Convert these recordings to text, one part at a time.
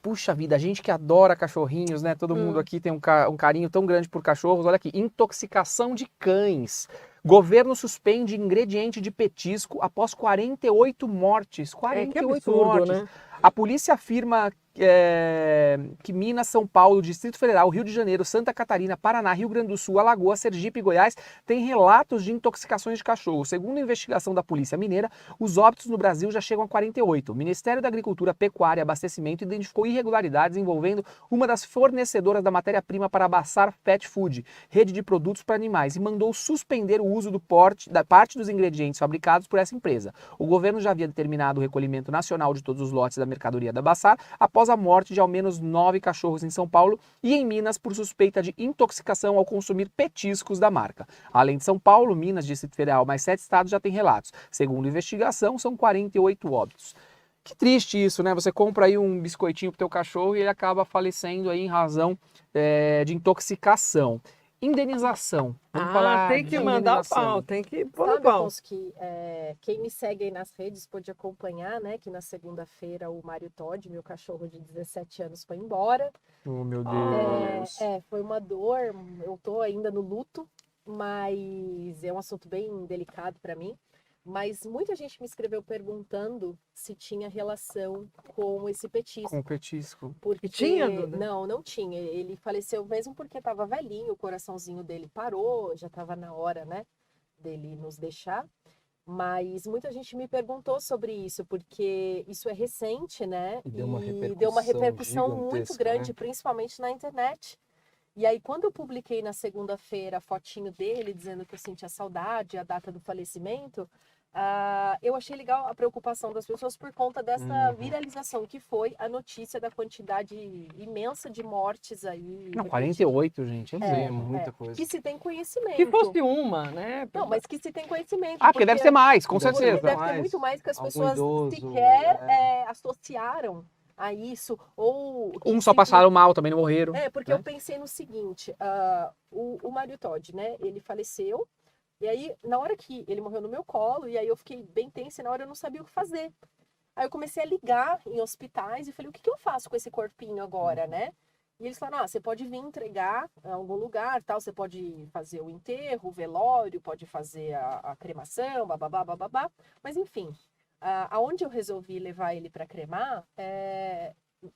puxa vida, a gente que adora cachorrinhos, né? Todo mundo aqui tem um carinho tão grande por cachorros. Olha aqui, intoxicação de cães. Governo suspende ingrediente de petisco após 48 mortes. 48 que absurdo, mortes. né? A polícia afirma que Minas, São Paulo, Distrito Federal, Rio de Janeiro, Santa Catarina, Paraná, Rio Grande do Sul, Alagoas, Sergipe e Goiás têm relatos de intoxicações de cachorro. Segundo a investigação da Polícia Mineira, os óbitos no Brasil já chegam a 48. O Ministério da Agricultura, Pecuária e Abastecimento identificou irregularidades envolvendo uma das fornecedoras da matéria-prima para a Bassar Pet Food, rede de produtos para animais, e mandou suspender o uso da parte dos ingredientes fabricados por essa empresa. O governo já havia determinado o recolhimento nacional de todos os lotes da mercadoria da Bassar após a morte de ao menos 9 cachorros em São Paulo e em Minas por suspeita de intoxicação ao consumir petiscos da marca. Além de São Paulo, Minas, Distrito Federal, mais 7 estados já têm relatos. Segundo a investigação, são 48 óbitos. Que triste isso, né? Você compra aí um biscoitinho pro teu cachorro e ele acaba falecendo aí em razão de intoxicação. Indenização. Vamos falar Tem que de mandar o indenização. pau, tem que pôr no Sabe, pau. Afonso, que quem me segue aí nas redes pôde acompanhar, né? Que na segunda-feira o Mário Todd, meu cachorro de 17 anos, foi embora. Oh, meu Deus. Foi uma dor, eu tô ainda no luto, mas é um assunto bem delicado para mim. Mas muita gente me escreveu perguntando se tinha relação com esse petisco. Com o petisco. Porque... tinha, Duda? Não tinha. Ele faleceu mesmo porque estava velhinho, o coraçãozinho dele parou, já estava na hora, né, dele nos deixar. Mas muita gente me perguntou sobre isso, porque isso é recente, né? E deu uma repercussão muito gigantesca, grande, né? principalmente na internet. E aí, quando eu publiquei na segunda-feira a fotinho dele, dizendo que eu sentia saudade, a data do falecimento, eu achei legal a preocupação das pessoas por conta dessa viralização, que foi a notícia da quantidade imensa de mortes aí. Não, 48, gente. É muita coisa. Que se tem conhecimento. Que fosse uma, né? Não, mas que se tem conhecimento. Porque deve ser mais, com Deve certeza. Deve ter mais. muito mais que as Algum pessoas idoso, sequer associaram a isso. Ou Uns só passaram mal, também não morreram. porque né? eu pensei no seguinte, o Mário Todd, né, ele faleceu, e aí, na hora que ele morreu no meu colo, e aí eu fiquei bem tensa, e na hora eu não sabia o que fazer. Aí eu comecei a ligar em hospitais, e falei, o que eu faço com esse corpinho agora, né? E eles falaram, você pode vir entregar em algum lugar, tal, você pode fazer o enterro, o velório, pode fazer a cremação, bababá, bababá, mas enfim, aonde eu resolvi levar ele para cremar,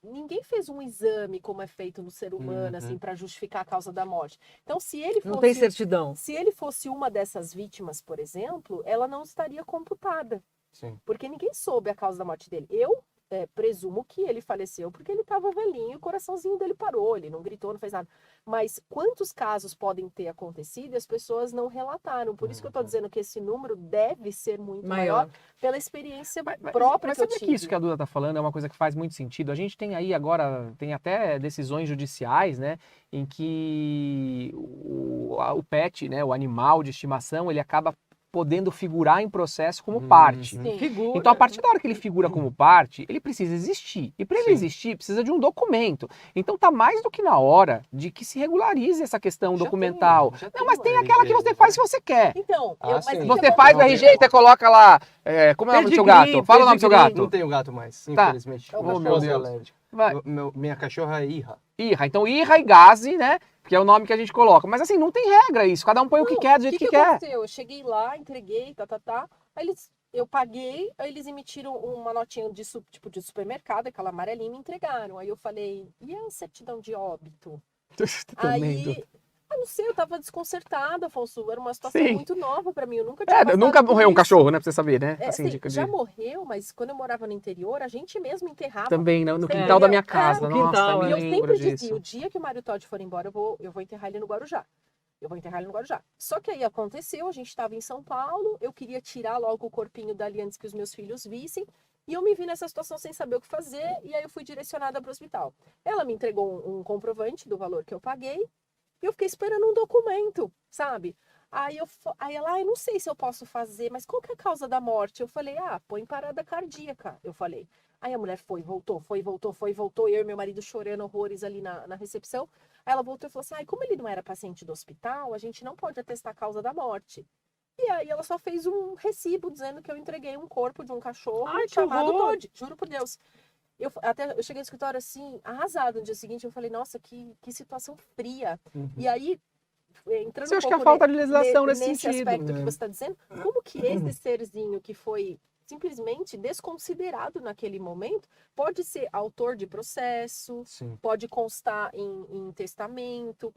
ninguém fez um exame como é feito no ser humano, assim, para justificar a causa da morte. Então, se ele Não tem certidão. se ele fosse uma dessas vítimas, por exemplo, ela não estaria computada, Sim. porque ninguém soube a causa da morte dele. Eu presumo que ele faleceu porque ele estava velhinho, o coraçãozinho dele parou, ele não gritou, não fez nada. Mas quantos casos podem ter acontecido e as pessoas não relataram? Por isso que eu estou dizendo que esse número deve ser muito maior pela experiência própria Mas que eu sabe tive. que isso que a Duda tá falando é uma coisa que faz muito sentido? A gente tem aí agora, tem até decisões judiciais, né, em que o pet, né, o animal de estimação, ele acaba podendo figurar em processo como parte. Figura. Então, a partir da hora que ele figura como parte, ele precisa existir. E para ele existir, precisa de um documento. Então, tá mais do que na hora de que se regularize essa questão documental. Não, mas tem aquela que você faz se você quer. Então, sim. Você faz o RG e você coloca lá... como é o nome do seu gato? Fala o nome do seu gato. Não tenho gato mais, Tá. infelizmente. É o Minha cachorro. esposa é alérgica. Vai. Minha cachorra é Irra. Irra. Então, Irra e Gazi, né? Que é o nome que a gente coloca. Mas assim, não tem regra isso. Cada um põe o que quer, do jeito que quer. aconteceu? Eu cheguei lá, entreguei, aí eu paguei, aí eles emitiram uma notinha de supermercado, aquela amarelinha, e me entregaram. Aí eu falei, e a certidão de óbito? Aí, não sei, eu tava desconcertada, Afonso, era uma situação Sim. muito nova pra mim, eu nunca tinha passado nunca por morreu um isso. cachorro, né? Pra você saber, né? Assim, dica de... já morreu, mas quando eu morava no interior, a gente mesmo enterrava. Também, no Você quintal entendeu? da minha casa. no Nossa, quintal, me E eu lembro sempre disso. dizia, o dia que o Mário Todd for embora, eu vou enterrar ele no Guarujá. Só que aí aconteceu, a gente estava em São Paulo, eu queria tirar logo o corpinho dali antes que os meus filhos vissem, e eu me vi nessa situação sem saber o que fazer, e aí eu fui direcionada para o hospital. Ela me entregou um comprovante do valor que eu paguei, e eu fiquei esperando um documento, sabe? Aí ela, eu não sei se eu posso fazer, mas qual que é a causa da morte? Eu falei, põe parada cardíaca, eu falei. Aí a mulher voltou, eu e meu marido chorando horrores ali na recepção. Aí ela voltou e falou assim, como ele não era paciente do hospital, a gente não pode atestar a causa da morte. E aí ela só fez um recibo dizendo que eu entreguei um corpo de um cachorro chamado Todd, juro por Deus. Eu cheguei no escritório assim, arrasada. No dia seguinte eu falei, nossa, que situação fria. Uhum. E aí, entrando Você um acha que é a pouco falta de legislação nesse nesse sentido? aspecto que É. você está dizendo, como que esse serzinho que foi simplesmente desconsiderado naquele momento pode ser autor de processo, Sim. pode constar em testamento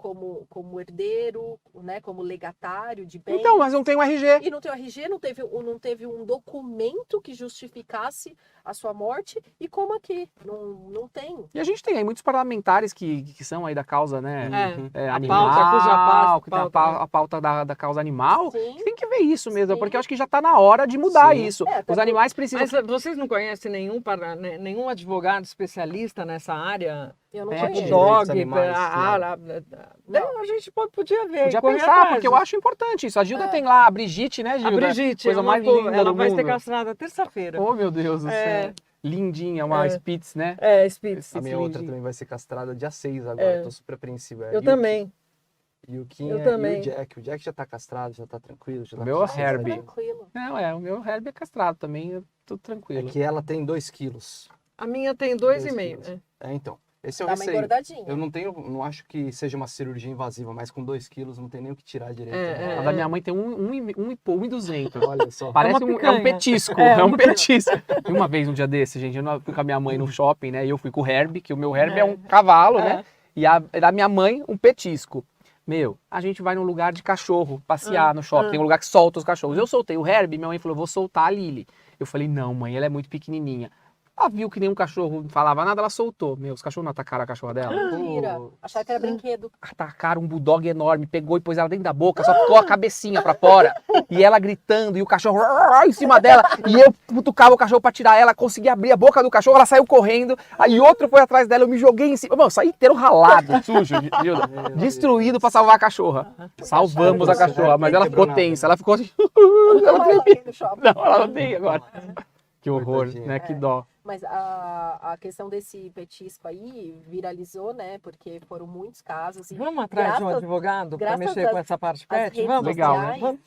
como herdeiro, né, como legatário de bens. Então, mas não tem um RG. E não tem o RG, não teve um documento que justificasse a sua morte. E como aqui? Não tem. E a gente tem aí muitos parlamentares que são aí da causa, né? Uhum. É, A animal, pauta, cuja que tem a pauta, a pauta da causa animal. Sim. Tem que ver isso mesmo, Sim. porque eu acho que já está na hora de mudar Sim. isso. É, até Os animais precisam. Mas vocês não conhecem nenhum advogado especialista nessa área? Eu não Pet, Tipo conheço. direitos dog, animais, Não. a gente podia ver. Podia correr pensar, atrás. porque eu acho importante isso. A Gilda É. tem lá a Brigitte, né, A Gilda? Brigitte, Coisa mais linda ela do vai ser mundo. castrada terça-feira. Oh, meu Deus do É. céu. Lindinha, uma É. Spitz, né? Spitz. A minha Sim, outra sim. também vai ser castrada dia 6 agora. É. Tô super apreensivo. É Eu Yuki. também. Yukinha Eu e também. o Jack. O Jack já tá castrado, já tá tranquilo. Já O tá meu é tudo Herbie. certo. Tranquilo. Não, o meu Herbie é castrado também, eu tô É tranquilo. que ela tem 2 quilos. A minha tem 2,5 quilos. né? Então. Esse é o Dá uma receio. engordadinha. Eu não acho que seja uma cirurgia invasiva, mas com 2 quilos não tem nem o que tirar direito. né? A da minha mãe tem 1,200. Olha só. Parece uma é um picanha. petisco, É, é um uma petisco. E uma vez, um dia desse, gente, eu fui com a minha mãe no shopping, né? E eu fui com o Herbie, que o meu Herbie é um cavalo, né? E a da minha mãe, um petisco. Meu, a gente vai num lugar de cachorro, passear no shopping, tem um lugar que solta os cachorros. Eu soltei o Herbie, minha mãe falou, vou soltar a Lily. Eu falei, não, mãe, ela é muito pequenininha. Ela viu que nenhum cachorro falava nada, ela soltou. Meu, os cachorros não atacaram a cachorra dela. Mentira. Acharam que era brinquedo. Atacaram um bulldog enorme, pegou e pôs ela dentro da boca, só ficou a cabecinha pra fora. E ela gritando, e o cachorro em cima dela. E eu cutucava o cachorro pra tirar ela, consegui abrir a boca do cachorro, ela saiu correndo. Aí outro foi atrás dela, eu me joguei em cima. Mano, eu saí inteiro ralado, sujo, Gilda. Destruído pra salvar a cachorra. Salvamos a cachorra, mas ela ficou tensa, ela ficou assim. Ela Vai lá tremia. no shopping. Não, ela não tem agora. Que horror, Coitadinha. né? Que dó. Mas a questão desse petisco aí viralizou, né? Porque foram muitos casos. E Vamos atrás de um graças- advogado para graças mexer com às- essa parte as pet? redes Vamos? Legal, né? sociais,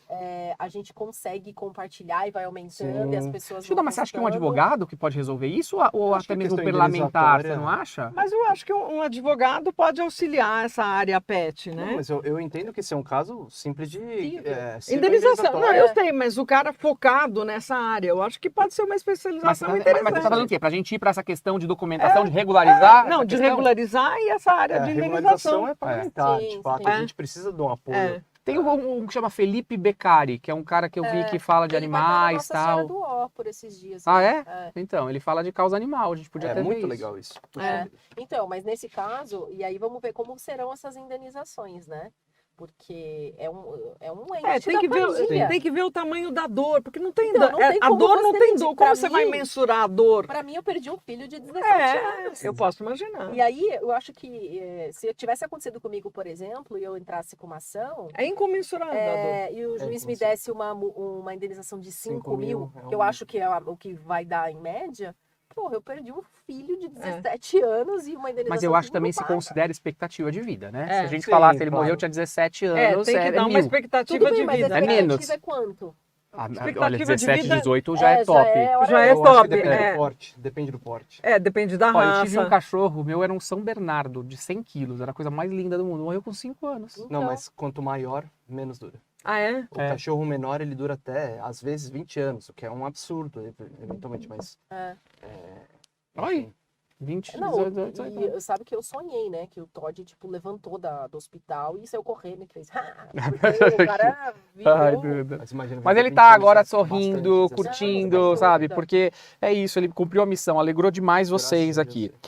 a gente consegue compartilhar e vai aumentando e as Sim. pessoas Gilda, vão mas você acha que um postando. advogado que pode resolver isso? Ou Acho até que mesmo um questão parlamentar, você indenizatória- não acha? Mas eu acho que um advogado pode auxiliar essa área pet, né? Não, mas eu entendo que esse é um caso simples de Simples. Indenização. Não, É. eu sei, mas o cara focado nessa área, eu acho que pode ser uma Mas especialização você interessante. tá falando o quê? Pra gente ir pra essa questão de documentação, de regularizar? Não, essa de questão? regularizar e essa área a de regularização indenização. é parlamentar, Sim, de fato. sim. A gente precisa de um apoio. É. Tem um que chama Felipe Beccari, que é um cara que eu vi que fala de Ele vai estar na animais e Nossa Senhora tal. do Ó por esses dias. Ah, né? é? Então, ele fala de causa animal, a gente podia É até ver muito isso. legal isso. É. Então, mas nesse caso, e aí vamos ver como serão essas indenizações, né? Porque é um ente Tem da que, família. tem que ver o tamanho da dor, porque não tem, Então, não tem a como dor você não tem medir. dor. Pra Como você vai mim- mensurar a dor? Pra mim, eu perdi um filho de 17 anos. Eu posso imaginar. E aí, eu acho que se tivesse acontecido comigo, por exemplo, e eu entrasse com uma ação, É incomensurável a dor. e o juiz me como desse uma indenização de 5 mil, é que eu um- acho que é o que vai dar em média, porra, eu perdi um filho de 17 anos e uma indenização Mas eu acho que não também se paga. considera expectativa de vida, né? É, Se a gente sim, falasse, ele claro. morreu, tinha 17 É, anos, tem que dar uma mil. expectativa Tudo bem, de mas vida. a É expectativa menos. é quanto? Expectativa Olha, de 17, vida- 18 já é top. hora Já é Eu acho top, que depende é. do porte. Depende do porte. Depende da Ó, eu raça. tive um cachorro, o meu era um São Bernardo, de 100 quilos, era a coisa mais linda do mundo. Morreu com 5 anos. Não, Então. mas quanto maior, menos dura. Ah, é? O É. cachorro menor, ele dura até, às vezes, 20 anos, o que é um absurdo, eventualmente, mas... É. Olha, 20, Não, 18, 18. e sabe que eu sonhei, né? Que o Todd, tipo, levantou do hospital e saiu correndo e fez... Porque o cara Ai, virou... Duda. Mas, imagina, Mas ele 20 tá anos agora é sorrindo, bastante, curtindo, Não, sem sabe? dúvida. Porque é isso, ele cumpriu a missão, alegrou demais vocês Graças a aqui. Deus.